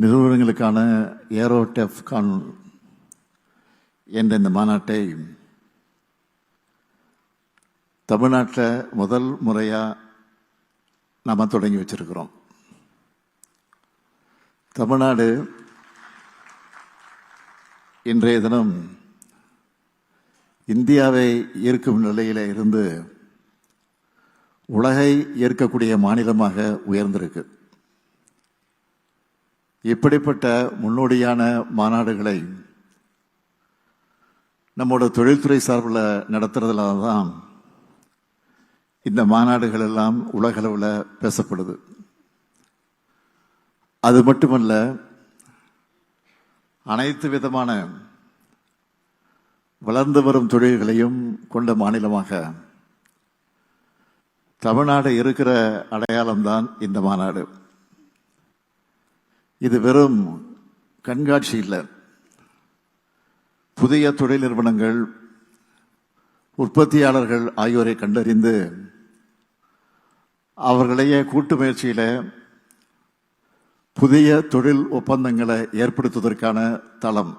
நிறுவனங்களுக்கான ஏரோடெஃப்கான் என்ற இந்த மாநாட்டை தமிழ்நாட்டில் முதல் முறையாக நாம் தொடங்கி வச்சிருக்கிறோம். தமிழ்நாடு இன்றைய தினம் இந்தியாவை ஈர்க்கும் நிலையில் இருந்து உலகை ஈர்க்கக்கூடிய மாநிலமாக உயர்ந்திருக்கு. இப்படிப்பட்ட முன்னோடியான மாநாடுகளை நம்மோட தொழில்துறை சார்பில் நடத்துறதுனால தான் இந்த மாநாடுகள் எல்லாம் உலகளவில் பேசப்படுது. அது மட்டுமல்ல, அனைத்து விதமான வளர்ந்து வரும் தொழில்களையும் கொண்ட மாநிலமாக தமிழ்நாடு இருக்கிற அடையாளம்தான் இந்த மாநாடு. இது வெறும் கண்காட்சி இல்லை. புதிய தொழில் நிறுவனங்கள், உற்பத்தியாளர்கள் ஆகியோரை கண்டறிந்து அவர்களையே கூட்டு முயற்சியில் புதிய தொழில் ஒப்பந்தங்களை ஏற்படுத்துவதற்கான தளம்.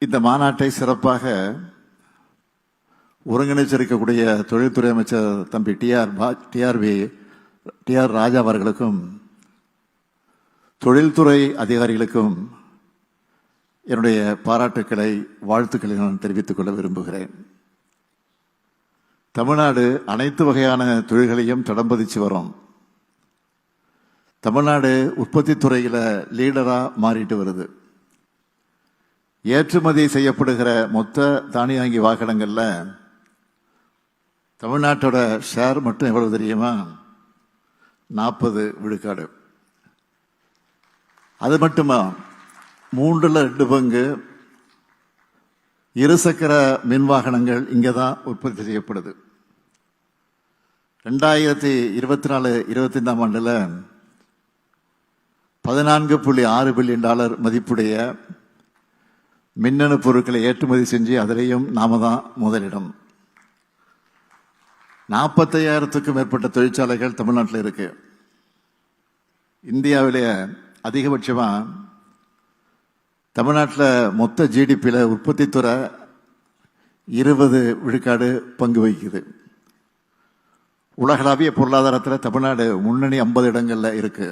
இந்த மாநாட்டை சிறப்பாக ஒருங்கிணைச்சிருக்கக்கூடிய தொழில்துறை அமைச்சர் தம்பி டிஆர் ராஜா அவர்களுக்கும் தொழில்துறை அதிகாரிகளுக்கும் என்னுடைய பாராட்டுக்களை, வாழ்த்துக்களை நான் தெரிவித்துக் கொள்ள விரும்புகிறேன். தமிழ்நாடு அனைத்து வகையான தொழில்களையும் தடம்பதிச்சு வரும். தமிழ்நாடு உற்பத்தி துறையில் லீடராக மாறிட்டு வருது. ஏற்றுமதி செய்யப்படுகிற மொத்த தானியங்கி வாகனங்களில் தமிழ்நாட்டோட ஷேர் மட்டும் எவ்வளவு தெரியுமா? 40 விழுக்காடு. அது மட்டுமா, 3/2 பங்கு இருசக்கர மின் வாகனங்கள் இங்கே தான் உற்பத்தி செய்யப்படுது. 2024-25 ஆண்டில் $14.6 பில்லியன் மதிப்புடைய மின்னணு பொருட்களை ஏற்றுமதி செஞ்சு அதிலேயும் நாம தான் முதலிடம். 45,000க்கும் மேற்பட்ட தொழிற்சாலைகள் தமிழ்நாட்டில் இருக்கு. இந்தியாவிலே அதிகபட்சமாக தமிழ்நாட்டில் மொத்த ஜிடிபியில் உற்பத்தி துறை 20 விழுக்காடு பங்கு வகிக்குது. உலகளாவிய பொருளாதாரத்தில் தமிழ்நாடு முன்னணி 50 இடங்களில் இருக்கு.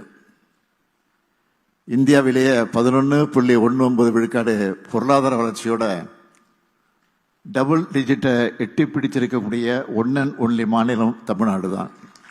இந்தியாவிலேயே 11.19 விழுக்காடு பொருளாதார வளர்ச்சியோட டபுள் டிஜிட்டை எட்டி பிடிச்சிருக்கக்கூடிய ஒன் அண்ட் ஒன்லி மாநிலம் தமிழ்நாடு தான்.